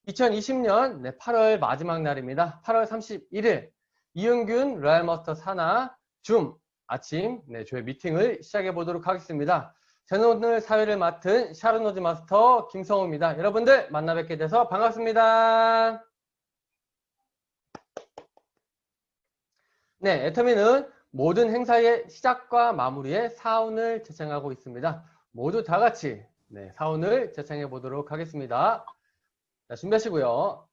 2020년 8월 마지막 날입니다. 8월 31일 이은균 로얄마스터 산하 줌 아침 저희 미팅을 시작해 보도록 하겠습니다. 저는 오늘 사회를 맡은 샤르노즈 마스터 김성호입니다. 여러분들 만나 뵙게 돼서 반갑습니다. 네, 애터미는 모든 행사의 시작과 마무리에 사운을 제창하고 있습니다. 모두 다 같이 사운을 제창해 보도록 하겠습니다. 자, 준비하시고요.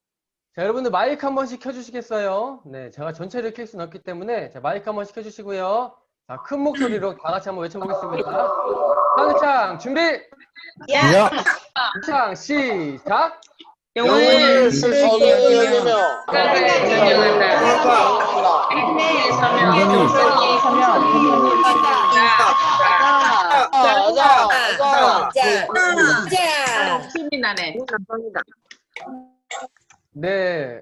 자, 여러분들 마이크 한 번씩 켜주시겠어요? 네, 제가 전체를 켤 수는 없기 때문에 자, 마이크 한 번씩 켜주시고요. 자, 큰 목소리로 다 같이 한번 외쳐보겠습니다. 하늘창 준비! 야! 창 시작! 영원히 선생님이며 힘이 나네. 네.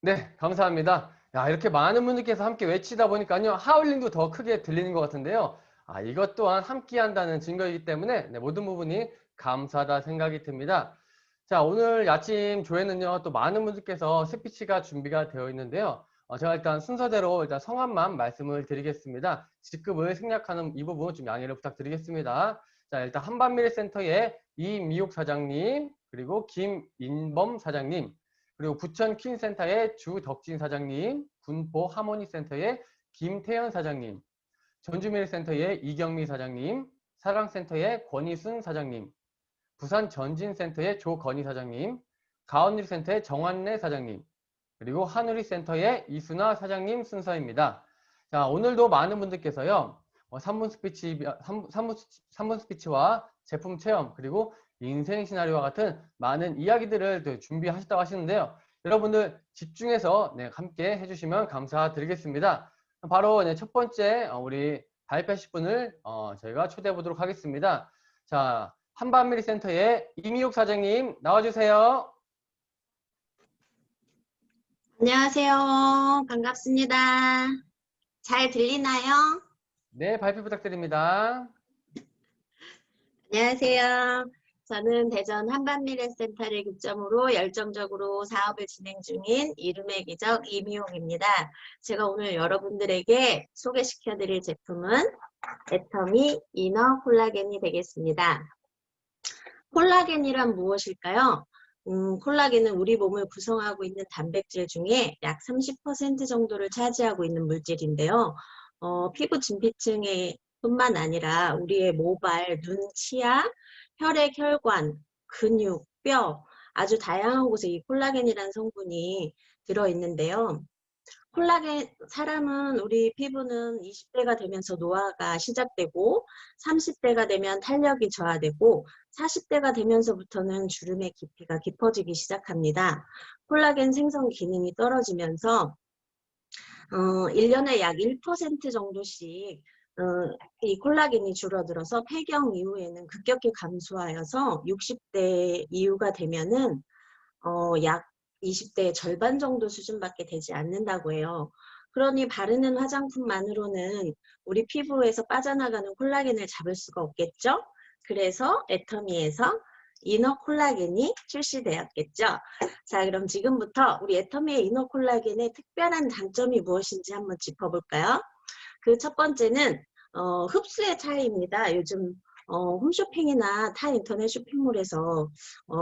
네, 감사합니다. 야, 이렇게 많은 분들께서 함께 외치다 보니까요, 하울링도 더 크게 들리는 것 같은데요. 이것 또한 함께 한다는 증거이기 때문에 모든 부분이 감사하다 생각이 듭니다. 자, 오늘 아침 조회는요, 또 많은 분들께서 스피치가 준비가 되어 있는데요. 제가 일단 순서대로 일단 성함만 말씀을 드리겠습니다. 직급을 생략하는 이 부분 좀 양해를 부탁드리겠습니다. 자, 일단 한반미래센터의 이미옥 사장님, 그리고 김인범 사장님, 그리고 부천 퀸센터의 주덕진 사장님, 군포 하모니센터의 김태현 사장님, 전주미래센터의 이경미 사장님, 사랑센터의 권희순 사장님, 부산 전진센터의 조건희 사장님, 가온리센터의 정환래 사장님, 그리고 한우리센터의 이순아 사장님 순서입니다. 자, 오늘도 많은 분들께서요, 3분 스피치와 제품 체험, 그리고 인생 시나리오와 같은 많은 이야기들을 준비하셨다고 하시는데요. 여러분들 집중해서 함께 해주시면 감사드리겠습니다. 바로 첫 번째 우리 발표하실 분을 저희가 초대해 보도록 하겠습니다. 자, 한반미래센터의 이미옥 사장님 나와주세요. 안녕하세요. 반갑습니다. 잘 들리나요? 네, 발표 부탁드립니다. 안녕하세요. 저는 대전 한반미래센터를 기점으로 열정적으로 사업을 진행 중인 이름의 기적 이미용입니다. 제가 오늘 여러분들에게 소개시켜드릴 제품은 애터미 이너 콜라겐이 되겠습니다. 콜라겐이란 무엇일까요? 콜라겐은 우리 몸을 구성하고 있는 단백질 중에 약 30% 정도를 차지하고 있는 물질인데요. 피부 진피층에 뿐만 아니라 우리의 모발, 눈, 치아, 혈액, 혈관, 근육, 뼈 아주 다양한 곳에 이 콜라겐이라는 성분이 들어있는데요. 사람은 우리 피부는 20대가 되면서 노화가 시작되고 30대가 되면 탄력이 저하되고 40대가 되면서부터는 주름의 깊이가 깊어지기 시작합니다. 콜라겐 생성 기능이 떨어지면서 1년에 약 1% 정도씩 이 콜라겐이 줄어들어서 폐경 이후에는 급격히 감소하여서 60대 이후가 되면은 약 20대의 절반 정도 수준밖에 되지 않는다고 해요. 그러니 바르는 화장품만으로는 우리 피부에서 빠져나가는 콜라겐을 잡을 수가 없겠죠? 그래서 애터미에서 이너 콜라겐이 출시되었겠죠? 자, 그럼 지금부터 우리 애터미의 이너 콜라겐의 특별한 장점이 무엇인지 한번 짚어볼까요? 그 첫 번째는 흡수의 차이입니다. 요즘 홈쇼핑이나 타 인터넷 쇼핑몰에서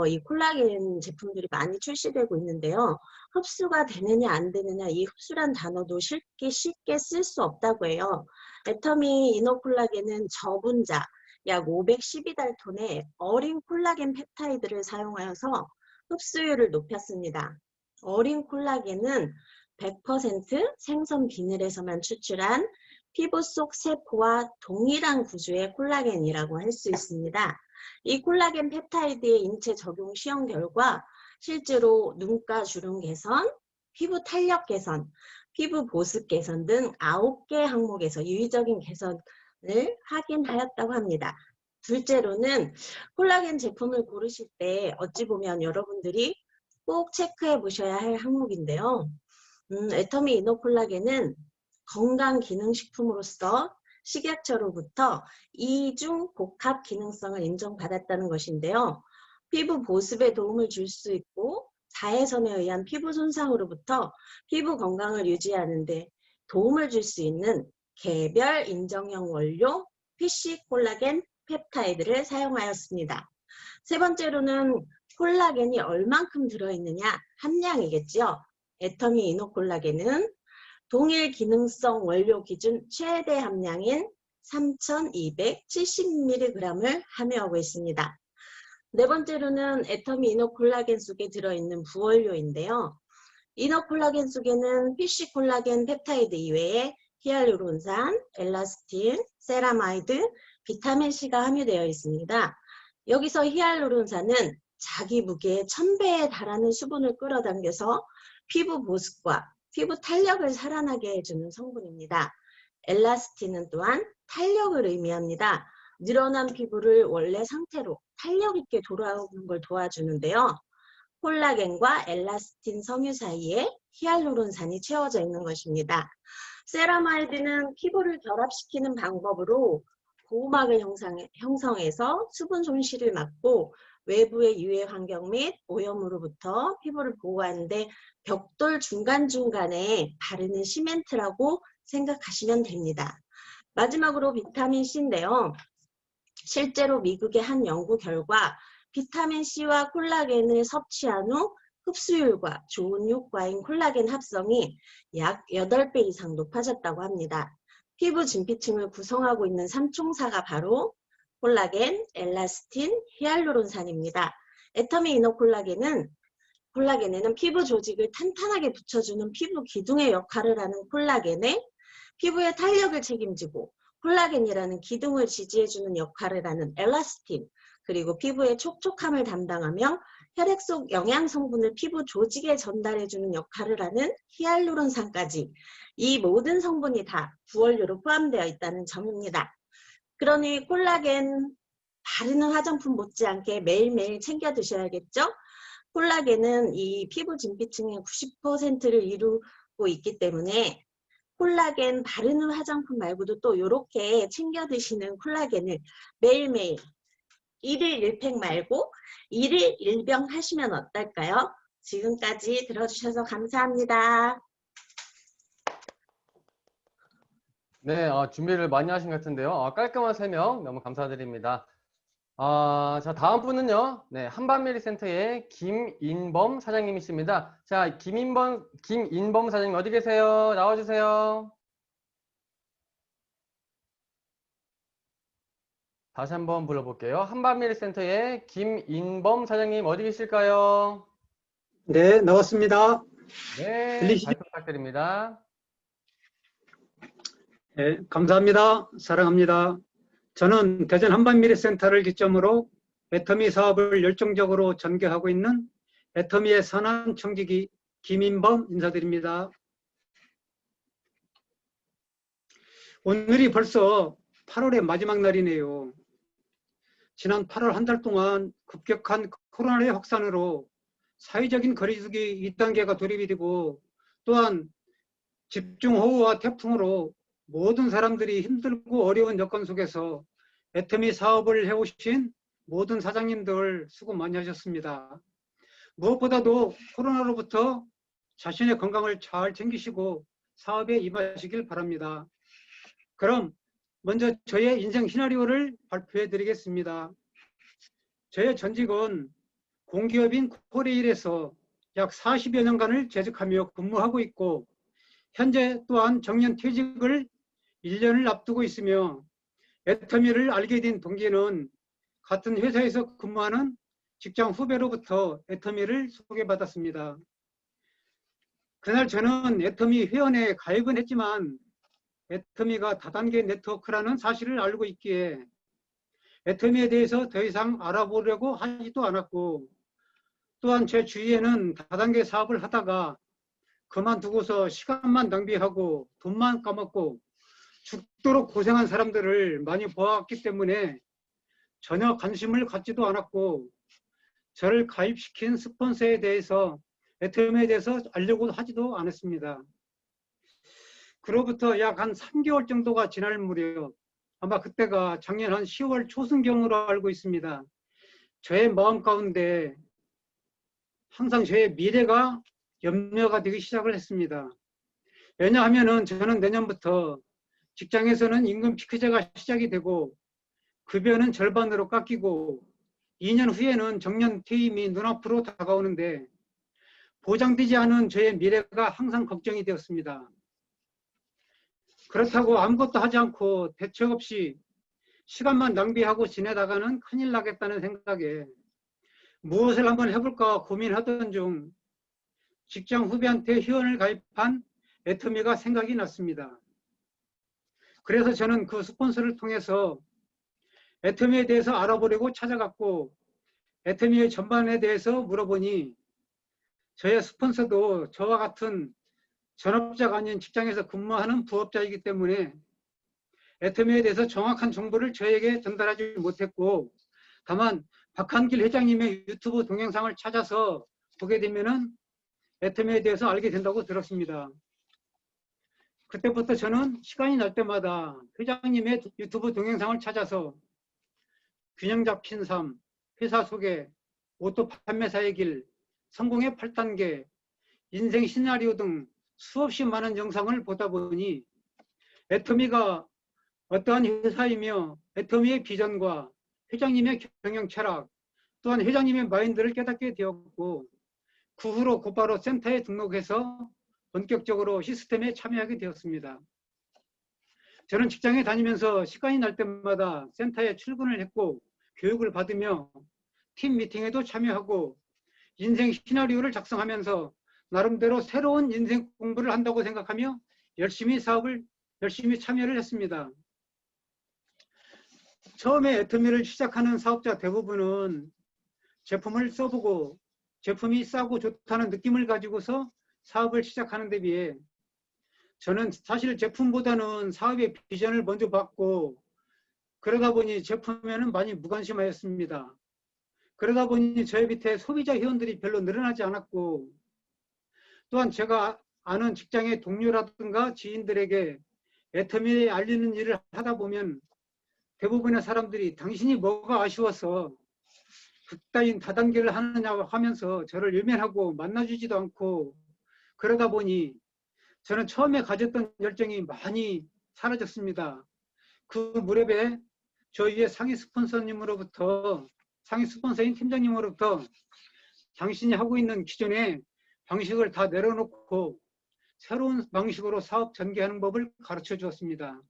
이 콜라겐 제품들이 많이 출시되고 있는데요. 흡수가 되느냐 안 되느냐 이 흡수란 단어도 쉽게 쓸 수 없다고 해요. 애터미 이너 콜라겐은 저분자 약 512달톤의 어린 콜라겐 펩타이드를 사용하여서 흡수율을 높였습니다. 어린 콜라겐은 100% 생선 비늘에서만 추출한 피부 속 세포와 동일한 구조의 콜라겐이라고 할 수 있습니다. 이 콜라겐 펩타이드의 인체 적용 시험 결과 실제로 눈가 주름 개선, 피부 탄력 개선, 피부 보습 개선 등 9개 항목에서 유의적인 개선을 확인하였다고 합니다. 둘째로는 콜라겐 제품을 고르실 때 어찌 보면 여러분들이 꼭 체크해 보셔야 할 항목인데요. 애터미 이너 콜라겐은 건강기능식품으로서 식약처로부터 이중 복합 기능성을 인정받았다는 것인데요. 피부 보습에 도움을 줄 수 있고 자외선에 의한 피부 손상으로부터 피부 건강을 유지하는 데 도움을 줄 수 있는 개별 인정형 원료 PC 콜라겐 펩타이드를 사용하였습니다. 세 번째로는 콜라겐이 얼만큼 들어있느냐 함량이겠죠. 애터미 이노콜라겐은 동일 기능성 원료 기준 최대 함량인 3270mg을 함유하고 있습니다. 네 번째로는 애터미 이노콜라겐 속에 들어있는 부원료인데요. 이노콜라겐 속에는 PC 콜라겐 펩타이드 이외에 히알루론산, 엘라스틴, 세라마이드, 비타민C가 함유되어 있습니다. 여기서 히알루론산은 자기 무게의 1000배에 달하는 수분을 끌어당겨서 피부 보습과 피부 탄력을 살아나게 해주는 성분입니다. 엘라스틴은 또한 탄력을 의미합니다. 늘어난 피부를 원래 상태로 탄력 있게 돌아오는 걸 도와주는데요. 콜라겐과 엘라스틴 섬유 사이에 히알루론산이 채워져 있는 것입니다. 세라마이드는 피부를 결합시키는 방법으로 보호막을 형성해서 수분 손실을 막고 외부의 유해 환경 및 오염으로부터 피부를 보호하는데 벽돌 중간중간에 바르는 시멘트라고 생각하시면 됩니다. 마지막으로 비타민C인데요. 실제로 미국의 한 연구 결과 비타민C와 콜라겐을 섭취한 후 흡수율과 좋은 효과인 콜라겐 합성이 약 8배 이상 높아졌다고 합니다. 피부 진피층을 구성하고 있는 삼총사가 바로 콜라겐, 엘라스틴, 히알루론산입니다. 애터미 콜라겐에는 피부 조직을 탄탄하게 붙여주는 피부 기둥의 역할을 하는 콜라겐에 피부의 탄력을 책임지고 콜라겐이라는 기둥을 지지해주는 역할을 하는 엘라스틴, 그리고 피부의 촉촉함을 담당하며 혈액 속 영양 성분을 피부 조직에 전달해주는 역할을 하는 히알루론산까지 이 모든 성분이 다 부원료로 포함되어 있다는 점입니다. 그러니 콜라겐 바르는 화장품 못지않게 매일매일 챙겨 드셔야겠죠? 콜라겐은 이 피부 진피층의 90%를 이루고 있기 때문에 콜라겐 바르는 화장품 말고도 또 이렇게 챙겨 드시는 콜라겐을 매일매일 1일 1팩 말고 1일 1병 하시면 어떨까요? 지금까지 들어주셔서 감사합니다. 네, 준비를 많이 하신 것 같은데요. 깔끔한 설명 너무 감사드립니다. 자, 다음 분은요. 네, 한밤미리센터의 김인범 사장님이십니다. 자, 김인범 사장님 어디 계세요? 나와주세요. 다시 한번 불러볼게요. 한밤미리센터의 김인범 사장님 어디 계실까요? 네, 나왔습니다. 네, 들리시죠? 발표 부탁드립니다. 네, 감사합니다. 사랑합니다. 저는 대전 한밤미래센터를 기점으로 애터미 사업을 열정적으로 전개하고 있는 애터미의 선한 청지기 김인범 인사드립니다. 오늘이 벌써 8월의 마지막 날이네요. 지난 8월 한 달 동안 급격한 코로나의 확산으로 사회적인 거리두기 2단계가 돌입이 되고 또한 집중호우와 태풍으로 모든 사람들이 힘들고 어려운 여건 속에서 애터미 사업을 해오신 모든 사장님들 수고 많이 하셨습니다. 무엇보다도 코로나로부터 자신의 건강을 잘 챙기시고 사업에 임하시길 바랍니다. 그럼 먼저 저의 인생 시나리오를 발표해 드리겠습니다. 저의 전직은 공기업인 코레일에서 약 40여 년간을 재직하며 근무하고 있고 현재 또한 정년 퇴직을 1년을 앞두고 있으며 애터미를 알게 된 동기는 같은 회사에서 근무하는 직장 후배로부터 애터미를 소개받았습니다. 그날 저는 애터미 회원에 가입은 했지만 애터미가 다단계 네트워크라는 사실을 알고 있기에 애터미에 대해서 더 이상 알아보려고 하지도 않았고 또한 제 주위에는 다단계 사업을 하다가 그만두고서 시간만 낭비하고 돈만 까먹고 죽도록 고생한 사람들을 많이 보았기 때문에 전혀 관심을 갖지도 않았고 저를 가입시킨 스폰서에 대해서 애터미에 대해서 알려고 하지도 않았습니다. 그로부터 약 한 3개월 정도가 지날 무렵, 아마 그때가 작년 한 10월 초순경으로 알고 있습니다. 저의 마음 가운데 항상 저의 미래가 염려가 되기 시작을 했습니다. 왜냐하면은 저는 내년부터 직장에서는 임금 피크제가 시작이 되고 급여는 절반으로 깎이고 2년 후에는 정년 퇴임이 눈앞으로 다가오는데 보장되지 않은 저의 미래가 항상 걱정이 되었습니다. 그렇다고 아무것도 하지 않고 대책 없이 시간만 낭비하고 지내다가는 큰일 나겠다는 생각에 무엇을 한번 해볼까 고민하던 중 직장 후배한테 회원을 가입한 애터미가 생각이 났습니다. 그래서 저는 그 스폰서를 통해서 애터미에 대해서 알아보려고 찾아갔고 애터미의 전반에 대해서 물어보니 저의 스폰서도 저와 같은 전업자가 아닌 직장에서 근무하는 부업자이기 때문에 애터미에 대해서 정확한 정보를 저에게 전달하지 못했고 다만 박한길 회장님의 유튜브 동영상을 찾아서 보게 되면은 애터미에 대해서 알게 된다고 들었습니다. 그때부터 저는 시간이 날 때마다 회장님의 유튜브 동영상을 찾아서 균형 잡힌 삶, 회사 소개, 오토 판매사의 길, 성공의 8단계, 인생 시나리오 등 수없이 많은 영상을 보다 보니 애터미가 어떠한 회사이며 애터미의 비전과 회장님의 경영 철학, 또한 회장님의 마인드를 깨닫게 되었고 그 후로 곧바로 센터에 등록해서 본격적으로 시스템에 참여하게 되었습니다. 저는 직장에 다니면서 시간이 날 때마다 센터에 출근을 했고 교육을 받으며 팀 미팅에도 참여하고 인생 시나리오를 작성하면서 나름대로 새로운 인생 공부를 한다고 생각하며 열심히 참여를 했습니다. 처음에 애터미를 시작하는 사업자 대부분은 제품을 써보고 제품이 싸고 좋다는 느낌을 가지고서 사업을 시작하는 데 비해 저는 사실 제품보다는 사업의 비전을 먼저 받고 그러다 보니 제품에는 많이 무관심하였습니다. 그러다 보니 저희 밑에 소비자 회원들이 별로 늘어나지 않았고 또한 제가 아는 직장의 동료라든가 지인들에게 애터미에 알리는 일을 하다 보면 대부분의 사람들이 당신이 뭐가 아쉬워서 그따윈 다단계를 하느냐고 하면서 저를 외면하고 만나주지도 않고 그러다 보니 저는 처음에 가졌던 열정이 많이 사라졌습니다. 그 무렵에 저희의 상위 스폰서인 팀장님으로부터 당신이 하고 있는 기존의 방식을 다 내려놓고 새로운 방식으로 사업 전개하는 법을 가르쳐 주었습니다.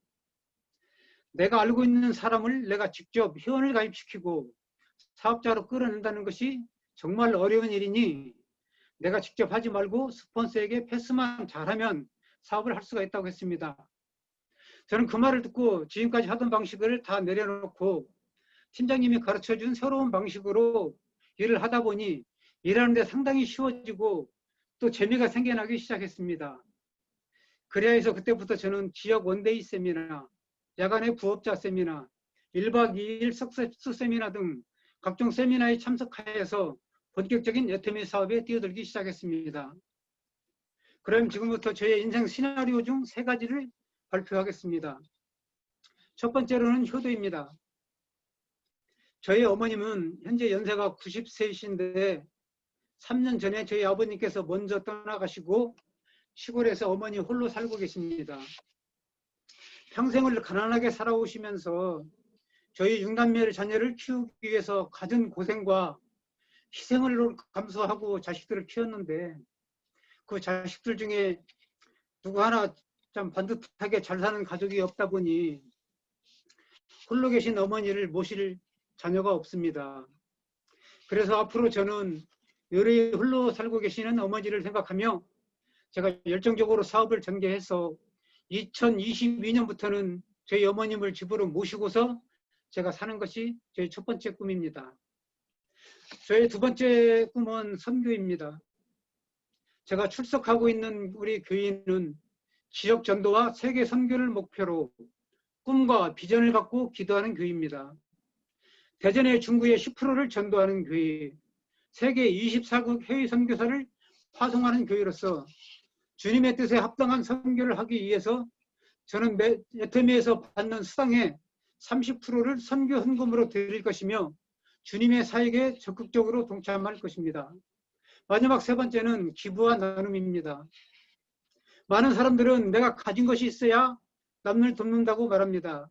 내가 알고 있는 사람을 내가 직접 회원을 가입시키고 사업자로 끌어낸다는 것이 정말 어려운 일이니 내가 직접 하지 말고 스폰서에게 패스만 잘하면 사업을 할 수가 있다고 했습니다. 저는 그 말을 듣고 지금까지 하던 방식을 다 내려놓고 팀장님이 가르쳐준 새로운 방식으로 일을 하다 보니 일하는 데 상당히 쉬워지고 또 재미가 생겨나기 시작했습니다. 그래야 해서 그때부터 저는 지역 원데이 세미나, 야간의 부업자 세미나, 1박 2일 석세수 세미나 등 각종 세미나에 참석하여서 본격적인 애터미 사업에 뛰어들기 시작했습니다. 그럼 지금부터 저의 인생 시나리오 중 3가지를 발표하겠습니다. 첫 번째로는 효도입니다. 저희 어머님은 현재 연세가 90세이신데 3년 전에 저희 아버님께서 먼저 떠나가시고 시골에서 어머니 홀로 살고 계십니다. 평생을 가난하게 살아오시면서 저희 6남매 자녀를 키우기 위해서 갖은 고생과 희생을 감수하고 자식들을 키웠는데 그 자식들 중에 누구 하나 참 반듯하게 잘 사는 가족이 없다 보니 홀로 계신 어머니를 모실 자녀가 없습니다. 그래서 앞으로 저는 의뢰 홀로 살고 계시는 어머니를 생각하며 제가 열정적으로 사업을 전개해서 2022년부터는 저희 어머님을 집으로 모시고서 제가 사는 것이 저희 첫 번째 꿈입니다. 저희 두 번째 꿈은 선교입니다. 제가 출석하고 있는 우리 교인은 지역 전도와 세계 선교를 목표로 꿈과 비전을 갖고 기도하는 교회입니다. 대전의 중구의 10%를 전도하는 교회, 세계 24국 해외 선교사를 파송하는 교회로서 주님의 뜻에 합당한 선교를 하기 위해서 저는 애터미에서 받는 수당의 30%를 선교 헌금으로 드릴 것이며 주님의 사역에 적극적으로 동참할 것입니다. 마지막 세 번째는 기부와 나눔입니다. 많은 사람들은 내가 가진 것이 있어야 남을 돕는다고 말합니다.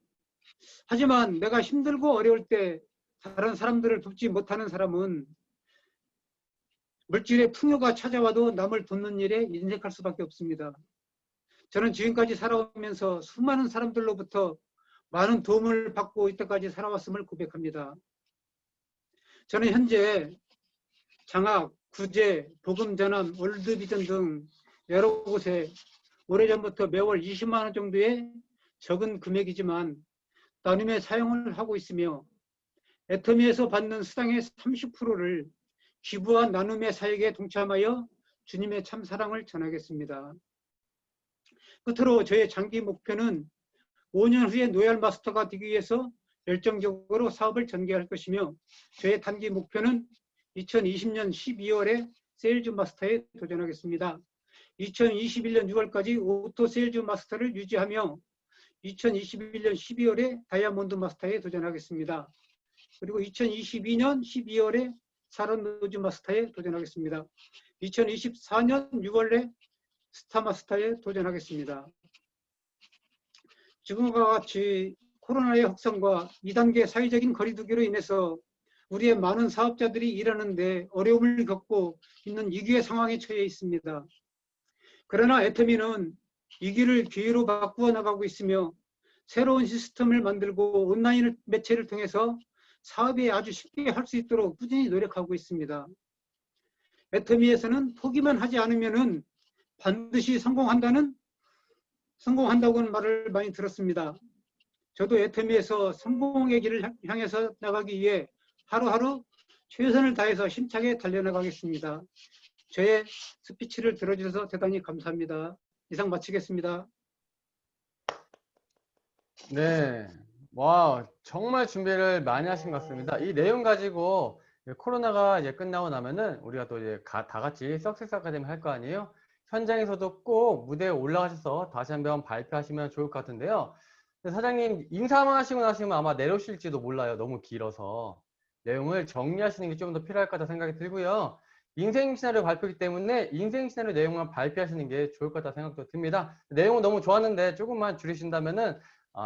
하지만 내가 힘들고 어려울 때 다른 사람들을 돕지 못하는 사람은 물질의 풍요가 찾아와도 남을 돕는 일에 인색할 수밖에 없습니다. 저는 지금까지 살아오면서 수많은 사람들로부터 많은 도움을 받고 이때까지 살아왔음을 고백합니다. 저는 현재 장학, 구제, 복음전환, 월드비전 등 여러 곳에 오래전부터 매월 20만 원 정도의 적은 금액이지만 나눔의 사용을 하고 있으며 애터미에서 받는 수당의 30%를 기부와 나눔의 사역에 동참하여 주님의 참 사랑을 전하겠습니다. 끝으로 저의 장기 목표는 5년 후에 노얄 마스터가 되기 위해서 열정적으로 사업을 전개할 것이며 저의 단기 목표는 2020년 12월에 세일즈 마스터에 도전하겠습니다. 2021년 6월까지 오토 세일즈 마스터를 유지하며 2021년 12월에 다이아몬드 마스터에 도전하겠습니다. 그리고 2022년 12월에 사런 노즈 마스터에 도전하겠습니다. 2024년 6월에 스타 마스터에 도전하겠습니다. 지금과 같이 코로나의 확산과 2단계 사회적인 거리두기로 인해서 우리의 많은 사업자들이 일하는데 어려움을 겪고 있는 위기의 상황에 처해 있습니다. 그러나 애터미는 위기를 기회로 바꾸어 나가고 있으며 새로운 시스템을 만들고 온라인 매체를 통해서 사업이 아주 쉽게 할 수 있도록 꾸준히 노력하고 있습니다. 애터미에서는 포기만 하지 않으면 반드시 성공한다고는 말을 많이 들었습니다. 저도 애터미에서 성공의 길을 향해서 나가기 위해 하루하루 최선을 다해서 힘차게 달려나가겠습니다. 저의 스피치를 들어주셔서 대단히 감사합니다. 이상 마치겠습니다. 네. 와, 정말 준비를 많이 하신 것 같습니다. 이 내용 가지고 코로나가 이제 끝나고 나면은 우리가 또 이제 다 같이 석세스 아카데미 할 거 아니에요? 현장에서도 꼭 무대에 올라가셔서 다시 한번 발표하시면 좋을 것 같은데요. 사장님, 인사만 하시고 나시면 아마 내려오실지도 몰라요. 너무 길어서. 내용을 정리하시는 게 좀 더 필요할 것 같다 생각이 들고요. 인생 시나리오 발표이기 때문에 인생 시나리오 내용만 발표하시는 게 좋을 것 같다 생각도 듭니다. 내용은 너무 좋았는데 조금만 줄이신다면은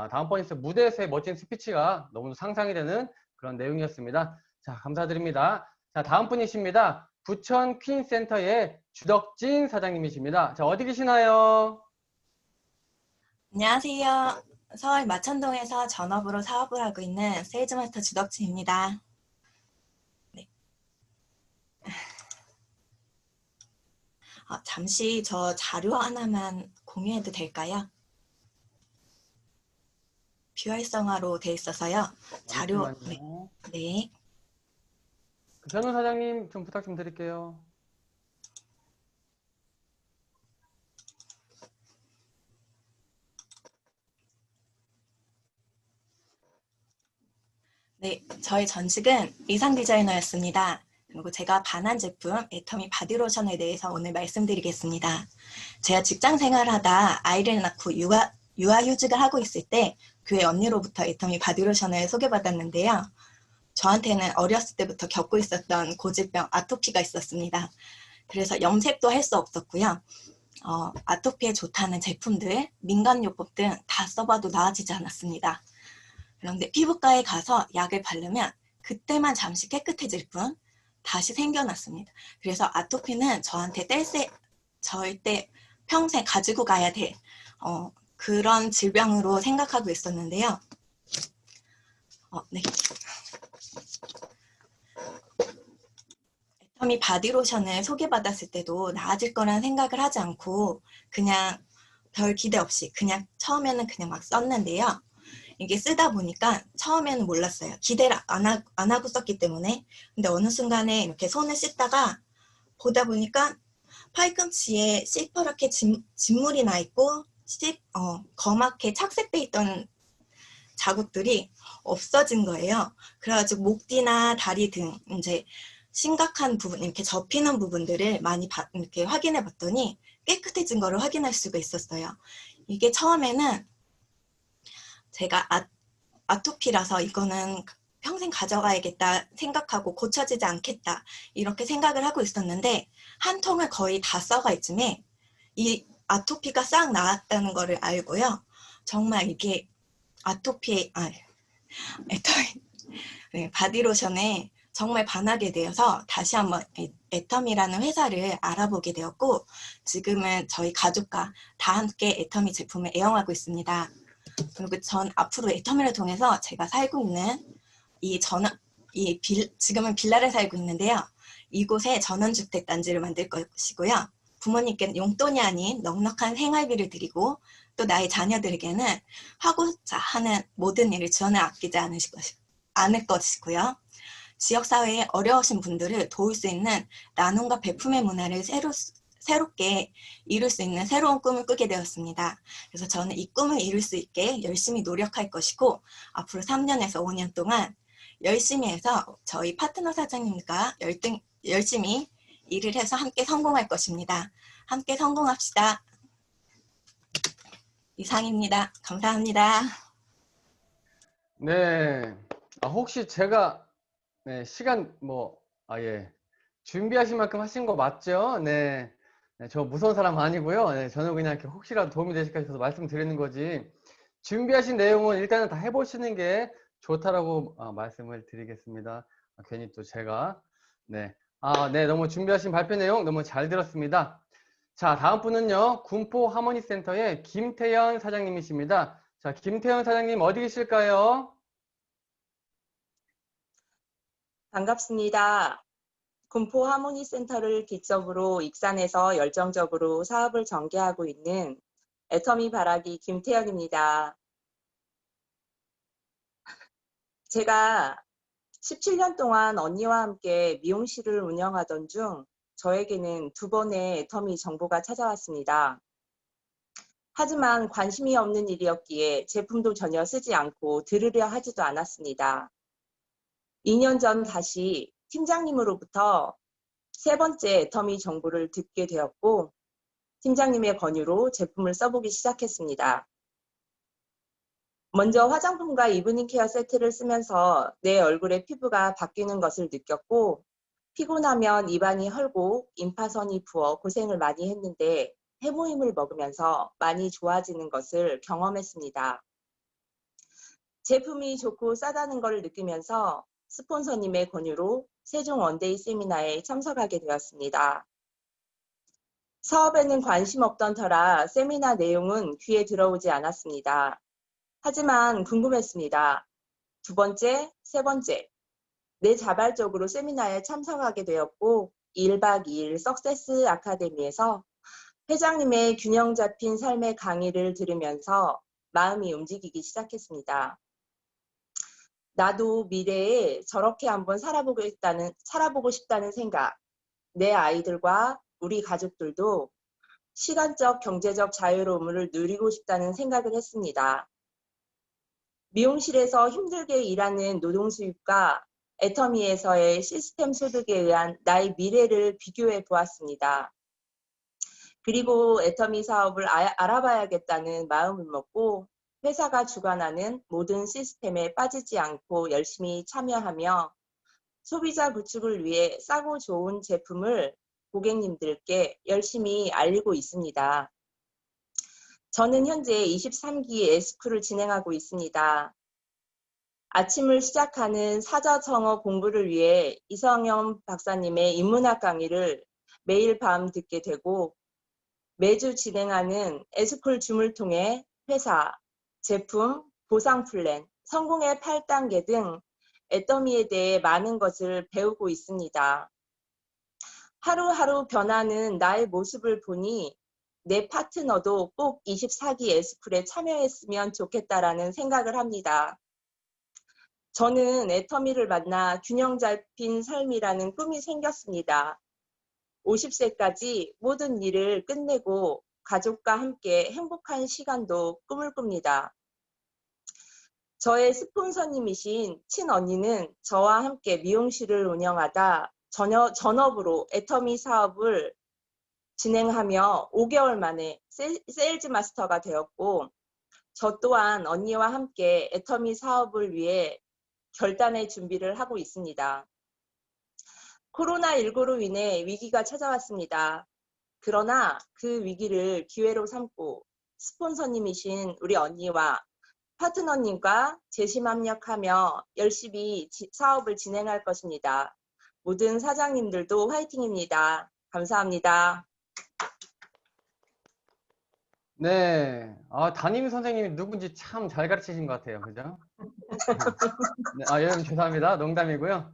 다음번에 무대에서의 멋진 스피치가 너무 상상이 되는 그런 내용이었습니다. 자, 감사드립니다. 자, 다음 분이십니다. 부천 퀸센터의 주덕진 사장님이십니다. 자, 어디 계시나요? 안녕하세요. 서울 마천동에서 전업으로 사업을 하고 있는 세일즈마스터 주덕진입니다. 네. 잠시 저 자료 하나만 공유해도 될까요? 뷰 활성화로 되어 있어서요. 자료. 네. 네. 변호 사장님 좀 부탁 좀 드릴게요. 네, 저희 전직은 의상 디자이너였습니다. 그리고 제가 반한 제품 애터미 바디로션에 대해서 오늘 말씀드리겠습니다. 제가 직장 생활하다 아이를 낳고 육아휴직을 하고 있을 때 교회 언니로부터 애터미 바디로션을 소개받았는데요. 저한테는 어렸을 때부터 겪고 있었던 고질병 아토피가 있었습니다. 그래서 염색도 할 수 없었고요. 아토피에 좋다는 제품들, 민간요법 등 다 써봐도 나아지지 않았습니다. 그런데 피부과에 가서 약을 바르면 그때만 잠시 깨끗해질 뿐 다시 생겨났습니다. 그래서 아토피는 저한테 절대 평생 가지고 가야 될 그런 질병으로 생각하고 있었는데요. 네. 애터미 바디로션을 소개받았을 때도 나아질 거라는 생각을 하지 않고 그냥 별 기대 없이 그냥 처음에는 그냥 막 썼는데요. 이게 쓰다 보니까 처음에는 몰랐어요. 기대를 안 하고 썼기 때문에. 근데 어느 순간에 이렇게 손을 씻다가 보다 보니까 팔꿈치에 시퍼렇게 진물이 나 있고 검하게 착색돼 있던 자국들이 없어진 거예요. 그래가지고 목 뒤나 다리 등 이제 심각한 부분, 이렇게 접히는 부분들을 많이 이렇게 확인해 봤더니 깨끗해진 거를 확인할 수가 있었어요. 이게 처음에는 제가 아토피라서 이거는 평생 가져가야겠다 생각하고 고쳐지지 않겠다 이렇게 생각을 하고 있었는데 한 통을 거의 다 써가 있음에 이 아토피가 싹 나았다는 거를 알고요. 정말 이게 애터미 바디로션에 정말 반하게 되어서 다시 한번 애터미라는 회사를 알아보게 되었고 지금은 저희 가족과 다 함께 애터미 제품을 애용하고 있습니다. 그리고 전 앞으로 애터미를 통해서 제가 살고 있는 지금은 빌라를 살고 있는데요. 이곳에 전원주택 단지를 만들 것이고요. 부모님께 용돈이 아닌 넉넉한 생활비를 드리고 또 나의 자녀들에게는 하고자 하는 모든 일을 지원을 아끼지 않을 것이고요. 지역사회에 어려우신 분들을 도울 수 있는 나눔과 베품의 문화를 새롭게 이룰 수 있는 새로운 꿈을 꾸게 되었습니다. 그래서 저는 이 꿈을 이룰 수 있게 열심히 노력할 것이고 앞으로 3년에서 5년 동안 열심히 해서 저희 파트너 사장님과 열심히 일을 해서 함께 성공할 것입니다. 함께 성공합시다. 이상입니다. 감사합니다. 네. 혹시 제가 시간 준비하신 만큼 하신 거 맞죠? 네. 저 무서운 사람 아니고요. 네, 저는 그냥 이렇게 혹시라도 도움이 되실까 싶어서 말씀드리는 거지. 준비하신 내용은 일단은 다 해보시는 게 좋다라고 말씀을 드리겠습니다. 괜히 또 제가 너무 준비하신 발표 내용 너무 잘 들었습니다. 자, 다음 분은요, 군포 하모니센터의 김태현 사장님이십니다. 자, 김태현 사장님 어디 계실까요? 반갑습니다. 군포 하모니센터를 기점으로 익산에서 열정적으로 사업을 전개하고 있는 애터미 바라기 김태현입니다. 제가 17년 동안 언니와 함께 미용실을 운영하던 중 저에게는 2번의 애터미 정보가 찾아왔습니다. 하지만 관심이 없는 일이었기에 제품도 전혀 쓰지 않고 들으려 하지도 않았습니다. 2년 전 다시 팀장님으로부터 3번째 애터미 정보를 듣게 되었고 팀장님의 권유로 제품을 써보기 시작했습니다. 먼저 화장품과 이브닝 케어 세트를 쓰면서 내 얼굴의 피부가 바뀌는 것을 느꼈고 피곤하면 입안이 헐고 임파선이 부어 고생을 많이 했는데 해모임을 먹으면서 많이 좋아지는 것을 경험했습니다. 제품이 좋고 싸다는 걸 느끼면서 스폰서님의 권유로 세종 원데이 세미나에 참석하게 되었습니다. 사업에는 관심 없던 터라 세미나 내용은 귀에 들어오지 않았습니다. 하지만 궁금했습니다. 2번째, 3번째, 자발적으로 세미나에 참석하게 되었고 1박 2일 석세스 아카데미에서 회장님의 균형 잡힌 삶의 강의를 들으면서 마음이 움직이기 시작했습니다. 나도 미래에 저렇게 한번 살아보고 싶다는 생각, 내 아이들과 우리 가족들도 시간적, 경제적 자유로움을 누리고 싶다는 생각을 했습니다. 미용실에서 힘들게 일하는 노동 수입과 애터미에서의 시스템 소득에 의한 나의 미래를 비교해 보았습니다. 그리고 애터미 사업을 알아봐야겠다는 마음을 먹고 회사가 주관하는 모든 시스템에 빠지지 않고 열심히 참여하며 소비자 구축을 위해 싸고 좋은 제품을 고객님들께 열심히 알리고 있습니다. 저는 현재 23기 S쿨을 진행하고 있습니다. 아침을 시작하는 사자성어 공부를 위해 이성현 박사님의 인문학 강의를 매일 밤 듣게 되고 매주 진행하는 S쿨 줌을 통해 회사, 제품, 보상 플랜, 성공의 8단계 등 애터미에 대해 많은 것을 배우고 있습니다. 하루하루 변하는 나의 모습을 보니 내 파트너도 꼭 24기 S쿨에 참여했으면 좋겠다라는 생각을 합니다. 저는 애터미를 만나 균형 잡힌 삶이라는 꿈이 생겼습니다. 50세까지 모든 일을 끝내고 가족과 함께 행복한 시간도 꿈을 꿉니다. 저의 스폰서님이신 친언니는 저와 함께 미용실을 운영하다 전업으로 애터미 사업을 진행하며 5개월 만에 세일즈 마스터가 되었고, 저 또한 언니와 함께 애터미 사업을 위해 결단의 준비를 하고 있습니다. 코로나19로 인해 위기가 찾아왔습니다. 그러나 그 위기를 기회로 삼고 스폰서님이신 우리 언니와 파트너님과 재심합력하며 열심히 사업을 진행할 것입니다. 모든 사장님들도 화이팅입니다. 감사합니다. 네. 담임 선생님이 누군지 참 잘 가르치신 것 같아요. 그죠? 네, 여러분 죄송합니다. 농담이고요.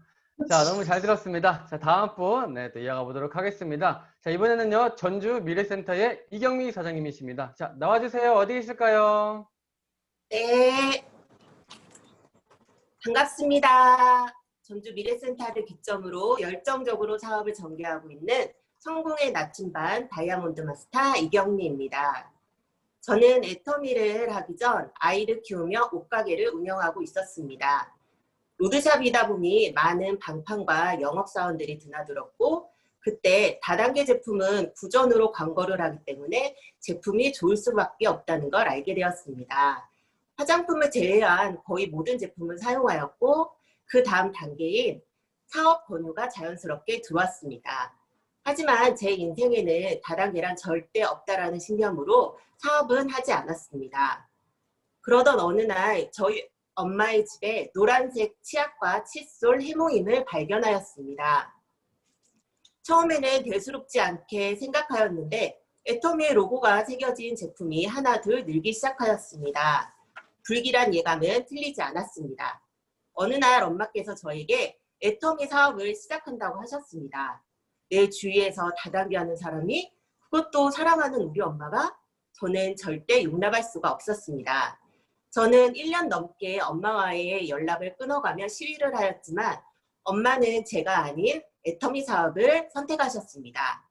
자, 너무 잘 들었습니다. 자, 다음 분, 네, 또 이어가 보도록 하겠습니다. 자, 이번에는요, 전주 미래센터의 이경미 사장님이십니다. 자, 나와주세요. 어디 계실까요? 네, 반갑습니다. 전주 미래센터를 기점으로 열정적으로 사업을 전개하고 있는 성공의 낮춤반 다이아몬드 마스터 이경미입니다. 저는 애터미를 하기 전 아이를 키우며 옷가게를 운영하고 있었습니다. 로드샵이다 보니 많은 방판과 영업사원들이 드나들었고, 그때 다단계 제품은 구전으로 광고를 하기 때문에 제품이 좋을 수밖에 없다는 걸 알게 되었습니다. 화장품을 제외한 거의 모든 제품을 사용하였고, 그 다음 단계인 사업 권유가 자연스럽게 들어왔습니다. 하지만 제 인생에는 다단계란 절대 없다라는 신념으로 사업은 하지 않았습니다. 그러던 어느 날 저희 엄마의 집에 노란색 치약과 칫솔 해모임을 발견하였습니다. 처음에는 대수롭지 않게 생각하였는데 애터미의 로고가 새겨진 제품이 하나 둘 늘기 시작하였습니다. 불길한 예감은 틀리지 않았습니다. 어느 날 엄마께서 저에게 애터미 사업을 시작한다고 하셨습니다. 내 주위에서 다단계 하는 사람이, 그것도 사랑하는 우리 엄마가, 저는 절대 용납할 수가 없었습니다. 저는 1년 넘게 엄마와의 연락을 끊어가며 시위를 하였지만 엄마는 제가 아닌 애터미 사업을 선택하셨습니다.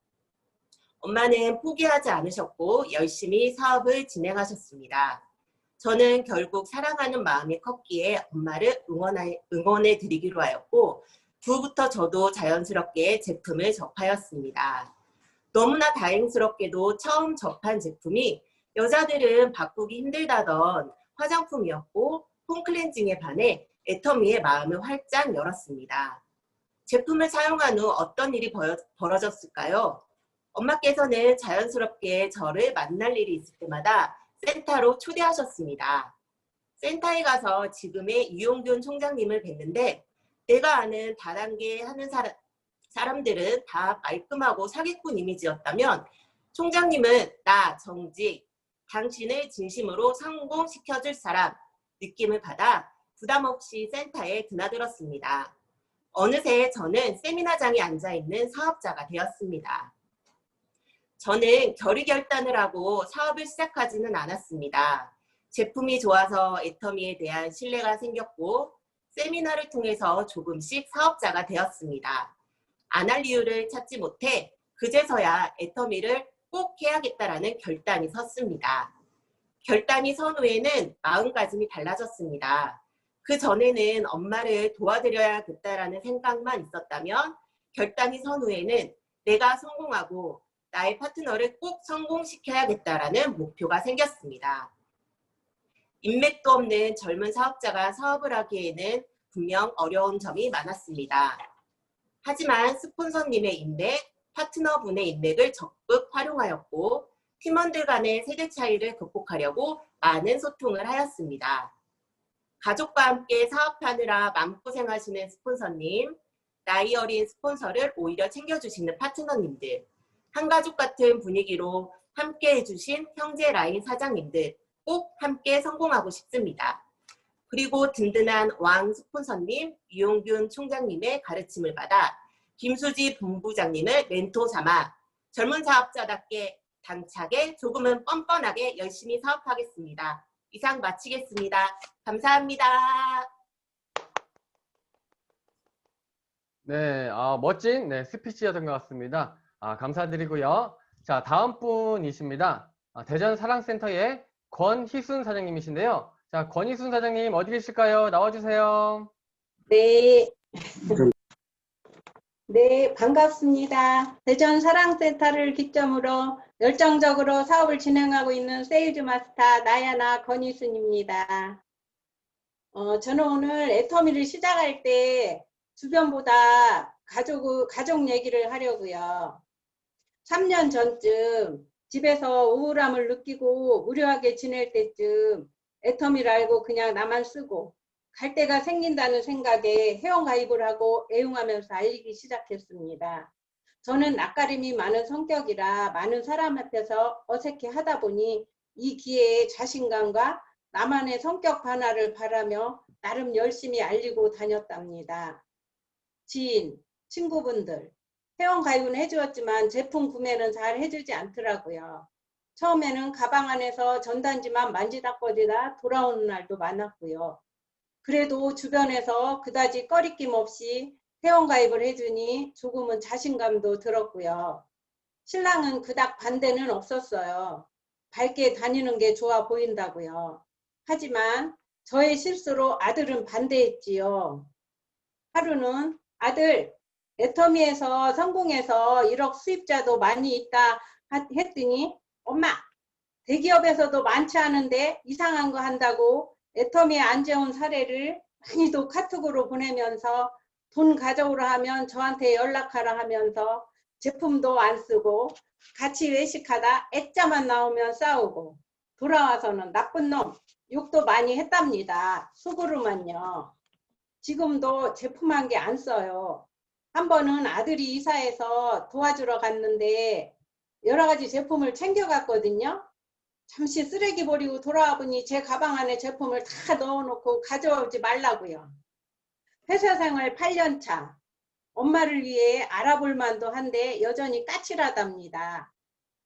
엄마는 포기하지 않으셨고 열심히 사업을 진행하셨습니다. 저는 결국 사랑하는 마음이 컸기에 엄마를 응원해 드리기로 하였고, 그 후부터 저도 자연스럽게 제품을 접하였습니다. 너무나 다행스럽게도 처음 접한 제품이 여자들은 바꾸기 힘들다던 화장품이었고, 폼클렌징에 반해 애터미의 마음을 활짝 열었습니다. 제품을 사용한 후 어떤 일이 벌어졌을까요? 엄마께서는 자연스럽게 저를 만날 일이 있을 때마다 센터로 초대하셨습니다. 센터에 가서 지금의 이용균 총장님을 뵀는데, 내가 아는 다단계 하는 사람들은 다 말끔하고 사기꾼 이미지였다면 총장님은 나 정직, 당신을 진심으로 성공시켜줄 사람 느낌을 받아 부담 없이 센터에 드나들었습니다. 어느새 저는 세미나장에 앉아있는 사업자가 되었습니다. 저는 결의결단을 하고 사업을 시작하지는 않았습니다. 제품이 좋아서 애터미에 대한 신뢰가 생겼고 세미나를 통해서 조금씩 사업자가 되었습니다. 안 할 이유를 찾지 못해 그제서야 애터미를 꼭 해야겠다라는 결단이 섰습니다. 결단이 선 후에는 마음가짐이 달라졌습니다. 그 전에는 엄마를 도와드려야겠다라는 생각만 있었다면 결단이 선 후에는 내가 성공하고 나의 파트너를 꼭 성공시켜야겠다라는 목표가 생겼습니다. 인맥도 없는 젊은 사업자가 사업을 하기에는 분명 어려운 점이 많았습니다. 하지만 스폰서님의 인맥, 파트너분의 인맥을 적극 활용하였고 팀원들 간의 세대 차이를 극복하려고 많은 소통을 하였습니다. 가족과 함께 사업하느라 마음고생하시는 스폰서님, 나이 어린 스폰서를 오히려 챙겨주시는 파트너님들, 한가족 같은 분위기로 함께 해주신 형제 라인 사장님들, 꼭 함께 성공하고 싶습니다. 그리고 든든한 왕 스폰서님, 이용균 총장님의 가르침을 받아 김수지 본부장님을 멘토 삼아 젊은 사업자답게 당차게 조금은 뻔뻔하게 열심히 사업하겠습니다. 이상 마치겠습니다. 감사합니다. 네, 멋진 스피치였던 것 같습니다. 감사드리고요. 자, 다음 분이십니다. 대전 사랑센터의 권희순 사장님이신데요. 자, 권희순 사장님 어디 계실까요? 나와주세요. 네. 네, 반갑습니다. 대전 사랑센터를 기점으로 열정적으로 사업을 진행하고 있는 세일즈 마스터 나야나 권희순입니다. 저는 오늘 애터미를 시작할 때 주변보다 가족 얘기를 하려고요. 3년 전쯤 집에서 우울함을 느끼고 무료하게 지낼 때쯤 애터미를 알고 그냥 나만 쓰고 갈 데가 생긴다는 생각에 회원가입을 하고 애용하면서 알리기 시작했습니다. 저는 낯가림이 많은 성격이라 많은 사람 앞에서 어색해 하다 보니 이 기회에 자신감과 나만의 성격 변화를 바라며 나름 열심히 알리고 다녔답니다. 지인, 친구분들, 회원가입은 해주었지만 제품 구매는 잘 해주지 않더라고요. 처음에는 가방 안에서 전단지만 만지작거리다 돌아오는 날도 많았고요. 그래도 주변에서 그다지 꺼리낌 없이 회원가입을 해주니 조금은 자신감도 들었고요. 신랑은 그닥 반대는 없었어요. 밝게 다니는 게 좋아 보인다고요. 하지만 저의 실수로 아들은 반대했지요. 하루는 아들, 애터미에서 성공해서 1억 수입자도 많이 있다 했더니 엄마, 대기업에서도 많지 않은데 이상한 거 한다고 애터미에 안 재운 사례를 많이도 카톡으로 보내면서 돈 가져오라 하면 저한테 연락하라 하면서 제품도 안 쓰고 같이 외식하다 액자만 나오면 싸우고 돌아와서는 나쁜 놈 욕도 많이 했답니다. 속으로만요. 지금도 제품 한 개 안 써요. 한 번은 아들이 이사해서 도와주러 갔는데 여러 가지 제품을 챙겨갔거든요. 잠시 쓰레기 버리고 돌아와 보니 제 가방 안에 제품을 다 넣어놓고 가져오지 말라고요. 회사 생활 8년 차. 엄마를 위해 알아볼 만도 한데 여전히 까칠하답니다.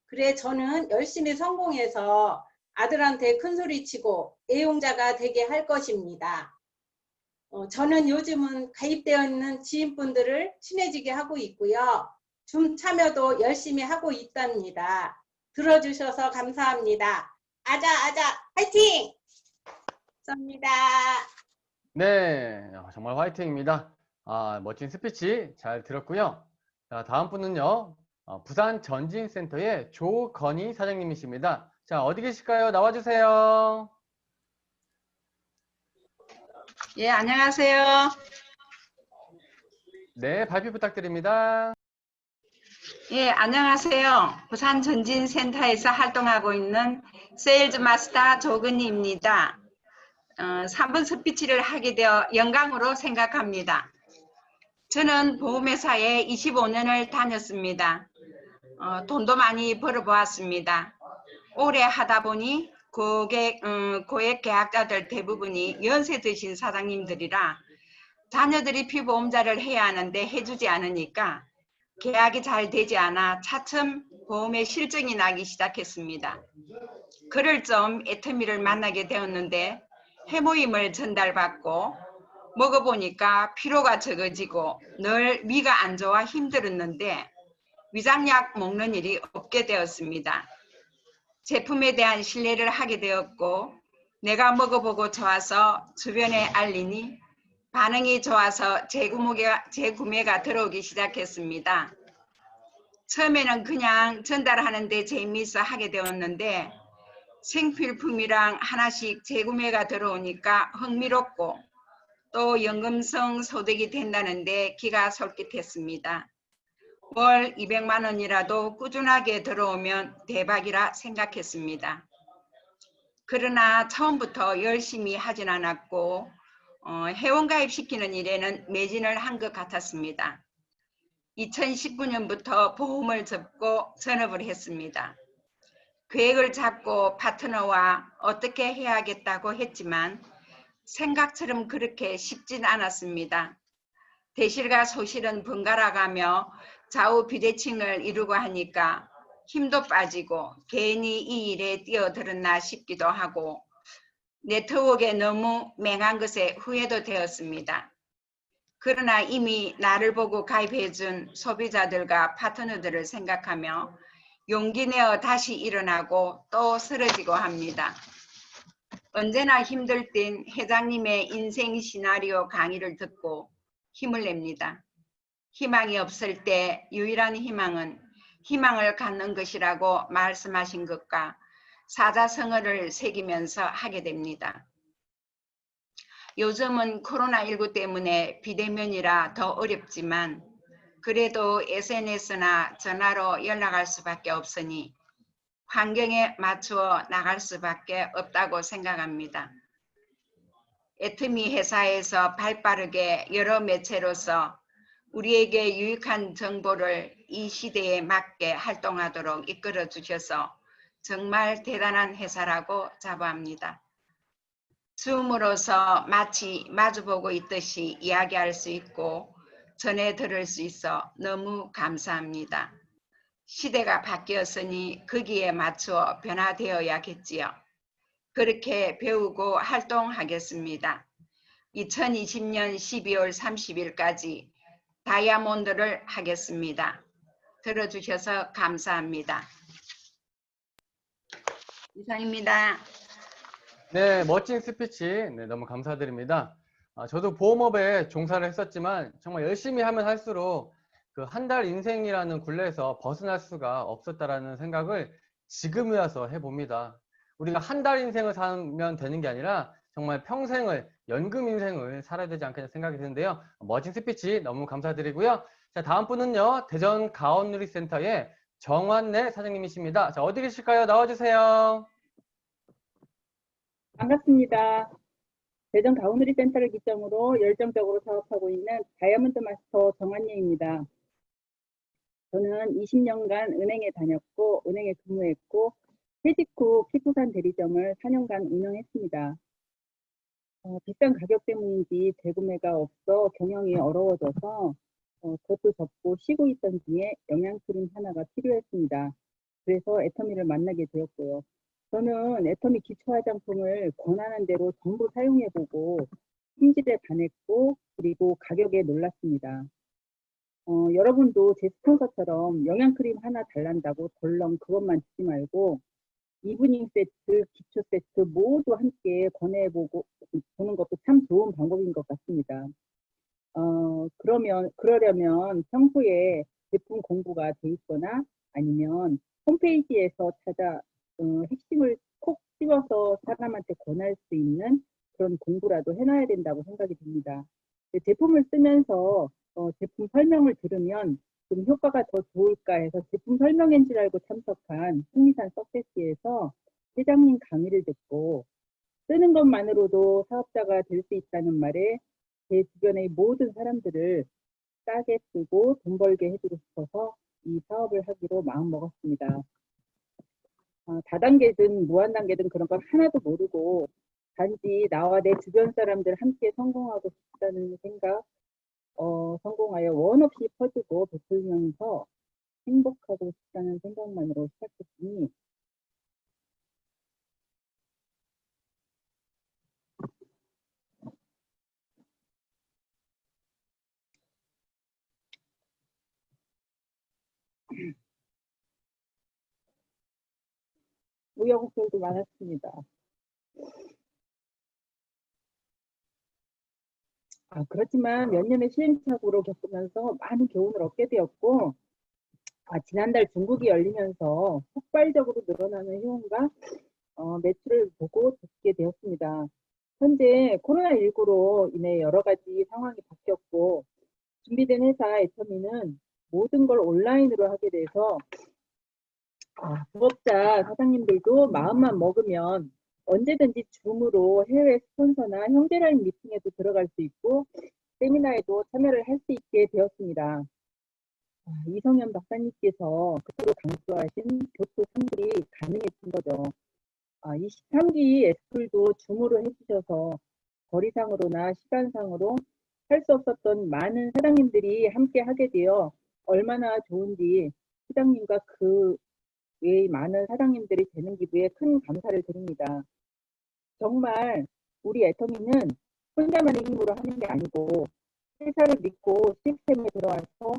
그래 저는 열심히 성공해서 아들한테 큰소리치고 애용자가 되게 할 것입니다. 저는 요즘은 가입되어 있는 지인분들을 친해지게 하고 있고요. 줌 참여도 열심히 하고 있답니다. 들어주셔서 감사합니다. 아자 화이팅! 감사합니다. 네, 정말 화이팅입니다. 멋진 스피치 잘 들었고요. 자, 다음 분은요. 부산 전진센터의 조건희 사장님이십니다. 자, 어디 계실까요? 나와주세요. 예, 안녕하세요. 네, 발표 부탁드립니다. 예, 안녕하세요. 부산 전진센터에서 활동하고 있는 세일즈 마스터 조근희입니다. 3분 스피치를 하게 되어 영광으로 생각합니다. 저는 보험회사에 25년을 다녔습니다. 돈도 많이 벌어보았습니다. 오래 하다 보니 고액 계약자들 대부분이 연세 드신 사장님들이라 자녀들이 피보험자를 해야 하는데 해주지 않으니까 계약이 잘 되지 않아 차츰 보험에 실증이 나기 시작했습니다. 그럴 점 애터미를 만나게 되었는데 해모임을 전달받고 먹어보니까 피로가 적어지고 늘 위가 안 좋아 힘들었는데 위장약 먹는 일이 없게 되었습니다. 제품에 대한 신뢰를 하게 되었고 내가 먹어보고 좋아서 주변에 알리니 반응이 좋아서 재구매가 들어오기 시작했습니다. 처음에는 그냥 전달하는 데 재미있어 하게 되었는데 생필품이랑 하나씩 재구매가 들어오니까 흥미롭고 또 연금성 소득이 된다는데 기가 솔깃했습니다. 월 200만 원이라도 꾸준하게 들어오면 대박이라 생각했습니다. 그러나 처음부터 열심히 하진 않았고 회원가입시키는 일에는 매진을 한 것 같았습니다. 2019년부터 보험을 접고 전업을 했습니다. 계획을 잡고 파트너와 어떻게 해야겠다고 했지만 생각처럼 그렇게 쉽진 않았습니다. 대실과 소실은 번갈아가며 좌우 비대칭을 이루고 하니까 힘도 빠지고 괜히 이 일에 뛰어들었나 싶기도 하고 네트워크에 너무 맹한 것에 후회도 되었습니다. 그러나 이미 나를 보고 가입해준 소비자들과 파트너들을 생각하며 용기 내어 다시 일어나고 또 쓰러지고 합니다. 언제나 힘들 땐 회장님의 인생 시나리오 강의를 듣고 힘을 냅니다. 희망이 없을 때 유일한 희망은 희망을 갖는 것이라고 말씀하신 것과 사자성어를 새기면서 하게 됩니다. 요즘은 코로나19 때문에 비대면이라 더 어렵지만 그래도 SNS나 전화로 연락할 수밖에 없으니 환경에 맞추어 나갈 수밖에 없다고 생각합니다. 애터미 회사에서 발빠르게 여러 매체로서 우리에게 유익한 정보를 이 시대에 맞게 활동하도록 이끌어 주셔서 정말 대단한 회사라고 자부합니다. 줌으로서 마치 마주보고 있듯이 이야기할 수 있고 전해 들을 수 있어 너무 감사합니다. 시대가 바뀌었으니 거기에 맞추어 변화되어야겠지요. 그렇게 배우고 활동하겠습니다. 2020년 12월 30일까지 다이아몬드를 하겠습니다. 들어주셔서 감사합니다. 이상입니다. 네, 멋진 스피치 너무 감사드립니다. 저도 보험업에 종사를 했었지만 정말 열심히 하면 할수록 그 한 달 인생이라는 굴레에서 벗어날 수가 없었다라는 생각을 지금에 와서 해봅니다. 우리가 한 달 인생을 살면 되는 게 아니라 정말 평생을 연금 인생을 살아야 되지 않겠냐 생각이 드는데요. 멋진 스피치 너무 감사드리고요. 자, 다음 분은요, 대전 가온누리센터의 정환래 사장님이십니다. 자, 어디 계실까요? 나와주세요. 반갑습니다. 대전 가온누리 센터를 기점으로 열정적으로 사업하고 있는 다이아몬드 마스터 정한예입니다. 저는 20년간 은행에 다녔고 은행에 근무했고 퇴직 후 피부산 대리점을 4년간 운영했습니다. 비싼 가격 때문인지 재구매가 없어 경영이 어려워져서 그것도 접고 쉬고 있던 중에 영양크림 하나가 필요했습니다. 그래서 애터미를 만나게 되었고요. 저는 애터미 기초 화장품을 권하는 대로 전부 사용해보고 품질에 반했고 그리고 가격에 놀랐습니다. 여러분도 제 스폰서처럼 영양크림 하나 달란다고 덜렁 그것만 주지 말고 이브닝 세트, 기초 세트 모두 함께 권해보고 보는 것도 참 좋은 방법인 것 같습니다. 그러려면 평소에 제품 공부가 돼 있거나 아니면 홈페이지에서 찾아 핵심을 콕 집어서 사람한테 권할 수 있는 그런 공부라도 해놔야 된다고 생각이 듭니다. 제품을 쓰면서 제품 설명을 들으면 좀 효과가 더 좋을까 해서 제품 설명인 줄 알고 참석한 승리산 석세스에서 회장님 강의를 듣고 쓰는 것만으로도 사업자가 될 수 있다는 말에 제 주변의 모든 사람들을 싸게 쓰고 돈 벌게 해주고 싶어서 이 사업을 하기로 마음먹었습니다. 다단계든 무한단계든 그런 건 하나도 모르고 단지 나와 내 주변 사람들 함께 성공하고 싶다는 생각, 성공하여 원 없이 퍼지고 베풀면서 행복하고 싶다는 생각만으로 시작했으니 우여곡절도 많았습니다. 그렇지만 몇 년의 시행착오로 겪으면서 많은 교훈을 얻게 되었고 지난달 중국이 열리면서 폭발적으로 늘어나는 회원과 매출을 보고 듣게 되었습니다. 현재 코로나19로 인해 여러 가지 상황이 바뀌었고 준비된 회사 애터미는 모든 걸 온라인으로 하게 돼서 부업자 사장님들도 마음만 먹으면 언제든지 줌으로 해외 스폰서나 형제라인 미팅에도 들어갈 수 있고 세미나에도 참여를 할 수 있게 되었습니다. 이성현 박사님께서 그토록 강조하신 교토 3길이 가능해진 거죠. 23기 S쿨도 줌으로 해주셔서 거리상으로나 시간상으로 할 수 없었던 많은 사장님들이 함께 하게 되어 얼마나 좋은지 회장님과 그 외의 많은 사장님들이 되는 기부에 큰 감사를 드립니다. 정말 우리 애터미는 혼자만의 힘으로 하는 게 아니고 회사를 믿고 시스템에 들어와서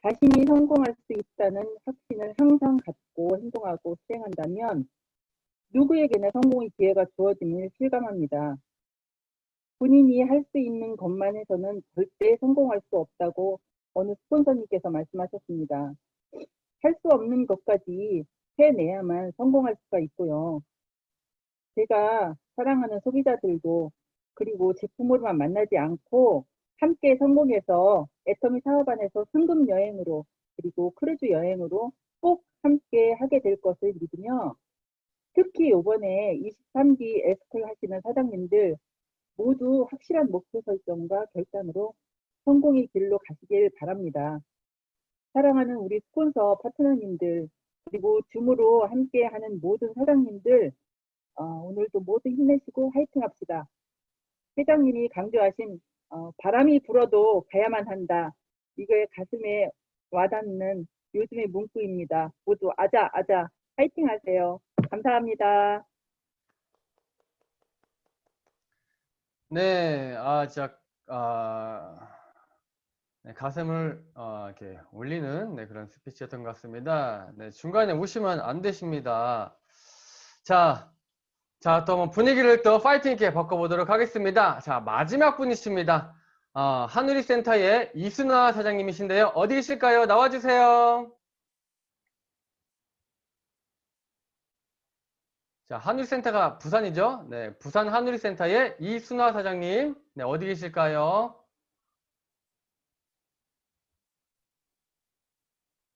자신이 성공할 수 있다는 확신을 항상 갖고 행동하고 수행한다면 누구에게나 성공의 기회가 주어짐을 실감합니다. 본인이 할 수 있는 것만 해서는 절대 성공할 수 없다고 어느 스폰서님께서 말씀하셨습니다. 할 수 없는 것까지 해내야만 성공할 수가 있고요. 제가 사랑하는 소비자들도 그리고 제품으로만 만나지 않고 함께 성공해서 애터미 사업안에서 승급 여행으로 그리고 크루즈 여행으로 꼭 함께 하게 될 것을 믿으며 특히 이번에 23기 에스콜 하시는 사장님들 모두 확실한 목표 설정과 결단으로 성공의 길로 가시길 바랍니다. 사랑하는 우리 스폰서 파트너님들 그리고 줌으로 함께하는 모든 사장님들 오늘도 모두 힘내시고 화이팅 합시다. 회장님이 강조하신 바람이 불어도 가야만 한다. 이게 가슴에 와닿는 요즘의 문구입니다. 모두 아자 아자 화이팅 하세요. 감사합니다. 네, 진짜 네, 가슴을 이렇게 울리는 네, 그런 스피치였던 것 같습니다. 네, 중간에 우시면 안 되십니다. 자, 또 한번 분위기를 또 파이팅 있게 바꿔보도록 하겠습니다. 자, 마지막 분이십니다. 한우리 센터의 이순아 사장님이신데요. 어디 계실까요? 나와주세요. 자, 한우리 센터가 부산이죠? 네, 부산 한우리 센터의 이순아 사장님. 네, 어디 계실까요?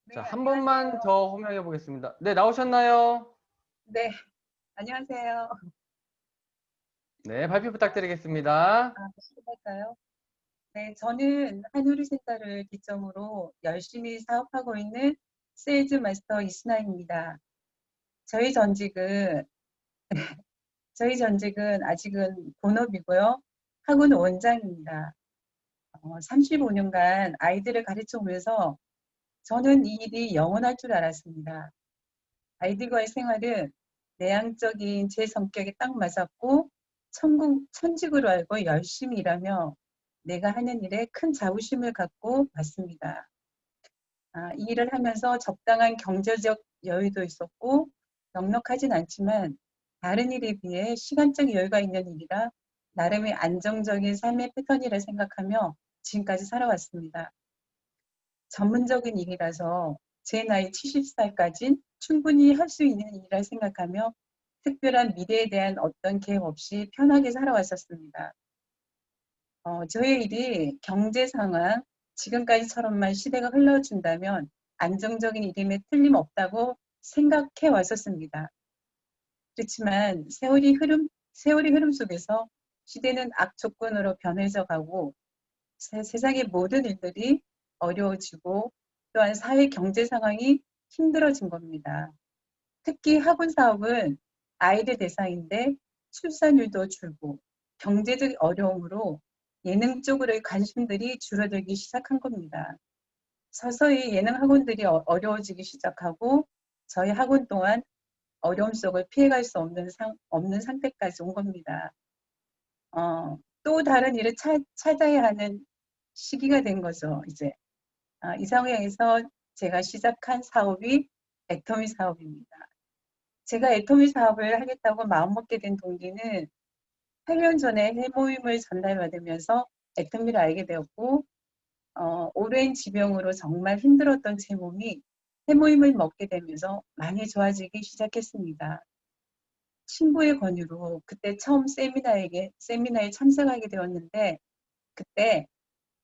네, 자, 한 번만 더 호명해 보겠습니다. 네, 나오셨나요? 네, 안녕하세요. 네, 발표 부탁드리겠습니다. 시작할까요? 네, 저는 한우리센터를 기점으로 열심히 사업하고 있는 세일즈 마스터 이순아입니다. 저희 전직은 아직은 본업이고요. 학원 원장입니다. 35년간 아이들을 가르쳐 오면서 저는 이 일이 영원할 줄 알았습니다. 아이들과의 생활은 내향적인 제 성격에 딱 맞았고 천직으로 알고 열심히 일하며 내가 하는 일에 큰 자부심을 갖고 왔습니다. 이 일을 하면서 적당한 경제적 여유도 있었고 넉넉하진 않지만 다른 일에 비해 시간적 여유가 있는 일이라 나름의 안정적인 삶의 패턴이라 생각하며 지금까지 살아왔습니다. 전문적인 일이라서 제 나이 70살까진 충분히 할 수 있는 일이라 생각하며 특별한 미래에 대한 어떤 계획 없이 편하게 살아왔었습니다. 저의 일이 경제 상황, 지금까지처럼만 시대가 흘러준다면 안정적인 일임에 틀림없다고 생각해 왔었습니다. 그렇지만 세월이 흐름 속에서 시대는 악조건으로 변해져 가고 세상의 모든 일들이 어려워지고 또한 사회 경제 상황이 힘들어진 겁니다. 특히 학원 사업은 아이들 대상인데 출산율도 줄고 경제적 어려움으로 예능 쪽으로의 관심들이 줄어들기 시작한 겁니다. 서서히 예능 학원들이 어려워지기 시작하고 저희 학원 또한 어려움 속을 피해갈 수 없는 상태까지 온 겁니다. 또 다른 일을 찾아야 하는 시기가 된 거죠, 이제. 이 상황에서 제가 시작한 사업이 애터미 사업입니다. 제가 애터미 사업을 하겠다고 마음먹게 된 동기는 8년 전에 해모임을 전달받으면서 애터미를 알게 되었고 오랜 지병으로 정말 힘들었던 제 몸이 해모임을 먹게 되면서 많이 좋아지기 시작했습니다. 친구의 권유로 그때 처음 세미나에 참석하게 되었는데 그때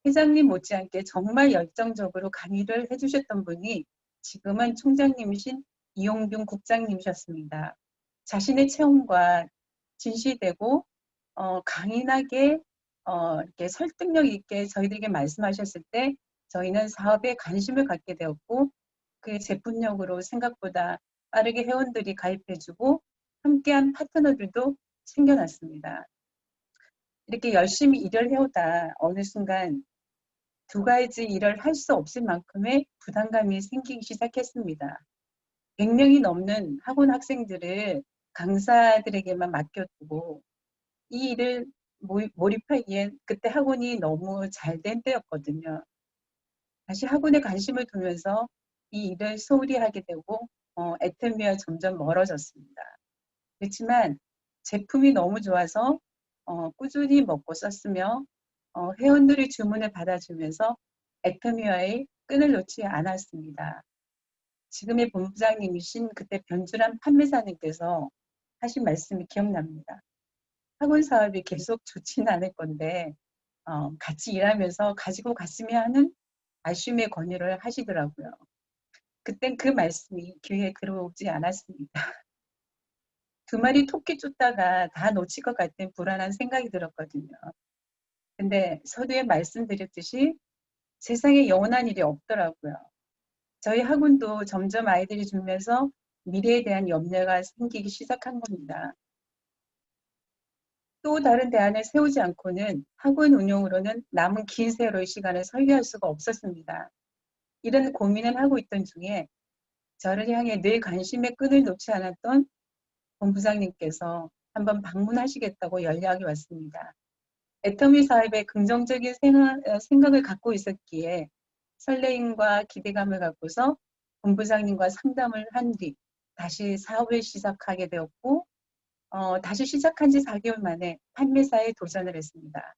회장님 못지않게 정말 열정적으로 강의를 해주셨던 분이 지금은 총장님이신 이용균 국장님이셨습니다. 자신의 체험과 진실되고 강인하게 이렇게 설득력 있게 저희들에게 말씀하셨을 때 저희는 사업에 관심을 갖게 되었고 그 제품력으로 생각보다 빠르게 회원들이 가입해주고 함께한 파트너들도 생겨났습니다. 이렇게 열심히 일을 해오다 어느 순간 두 가지 일을 할 수 없을 만큼의 부담감이 생기기 시작했습니다. 100명이 넘는 학원 학생들을 강사들에게만 맡겨두고 이 일을 몰입하기엔 그때 학원이 너무 잘 된 때였거든요. 다시 학원에 관심을 두면서 이 일을 소홀히 하게 되고 애터미와 점점 멀어졌습니다. 그렇지만 제품이 너무 좋아서 꾸준히 먹고 썼으며 회원들의 주문을 받아주면서 애터미와의 끈을 놓지 않았습니다. 지금의 본부장님이신 그때 변주란 판매사님께서 하신 말씀이 기억납니다. 학원 사업이 계속 좋지는 않을 건데 같이 일하면서 가지고 갔으면 하는 아쉬움의 권유를 하시더라고요. 그땐 그 말씀이 귀에 들어오지 않았습니다. 두 마리 토끼 쫓다가 다 놓칠 것 같은 불안한 생각이 들었거든요. 근데 서두에 말씀드렸듯이 세상에 영원한 일이 없더라고요. 저희 학원도 점점 아이들이 줄면서 미래에 대한 염려가 생기기 시작한 겁니다. 또 다른 대안을 세우지 않고는 학원 운영으로는 남은 긴 세월의 시간을 설계할 수가 없었습니다. 이런 고민을 하고 있던 중에 저를 향해 늘 관심의 끈을 놓지 않았던 본부장님께서 한번 방문하시겠다고 연락이 왔습니다. 애터미 사업에 긍정적인 생각을 갖고 있었기에 설레임과 기대감을 갖고서 본부장님과 상담을 한 뒤 다시 사업을 시작하게 되었고 다시 시작한 지 4개월 만에 판매사에 도전을 했습니다.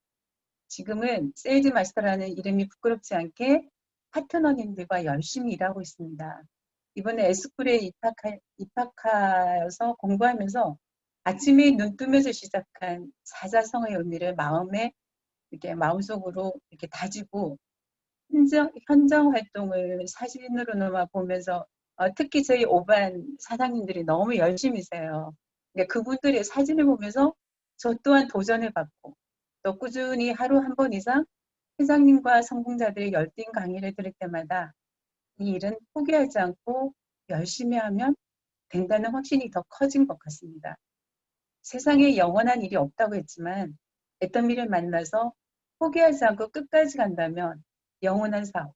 지금은 세일즈 마스터라는 이름이 부끄럽지 않게 파트너님들과 열심히 일하고 있습니다. 이번에 S쿨에 입학하여서 공부하면서 아침에 눈 뜨면서 시작한 사자성어의 의미를 마음속으로 이렇게 다지고 현장 활동을 사진으로만 보면서 특히 저희 5반 사장님들이 너무 열심히세요. 그분들의 사진을 보면서 저 또한 도전을 받고 또 꾸준히 하루 한 번 이상 회장님과 성공자들의 열띤 강의를 들을 때마다 이 일은 포기하지 않고 열심히 하면 된다는 확신이 더 커진 것 같습니다. 세상에 영원한 일이 없다고 했지만 애터미를 만나서 포기하지 않고 끝까지 간다면 영원한 사업,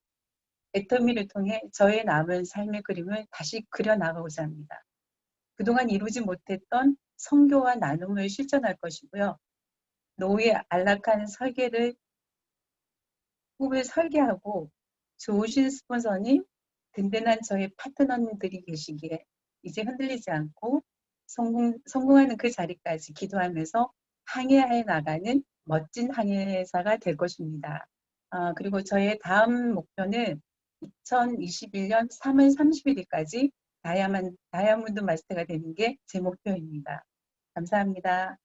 애터미를 통해 저의 남은 삶의 그림을 다시 그려나가고자 합니다. 그동안 이루지 못했던 선교와 나눔을 실천할 것이고요. 노후의 안락한 꿈을 설계하고 좋으신 스폰서님, 든든한 저의 파트너님들이 계시기에 이제 흔들리지 않고 성공하는 그 자리까지 기도하면서 항해해 나가는 멋진 항해사가 될 것입니다. 그리고 저의 다음 목표는 2021년 3월 31일까지 다이아몬드 마스터가 되는 게 제 목표입니다. 감사합니다.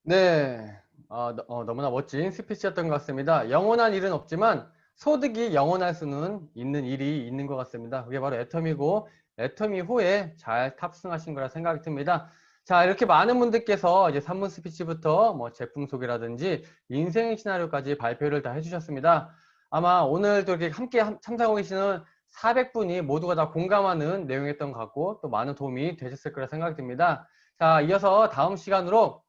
네, 너무나 멋진 스피치였던 것 같습니다. 영원한 일은 없지만 소득이 영원할 수는 있는 일이 있는 것 같습니다. 그게 바로 애터미고 애터미 후에 잘 탑승하신 거라 생각이 듭니다. 자, 이렇게 많은 분들께서 이제 산문 스피치부터 뭐 제품 소개라든지 인생 시나리오까지 발표를 다 해주셨습니다. 아마 오늘도 이렇게 함께 참석하고 계시는 400분이 모두가 다 공감하는 내용이었던 것 같고 또 많은 도움이 되셨을 거라 생각이 듭니다. 자, 이어서 다음 시간으로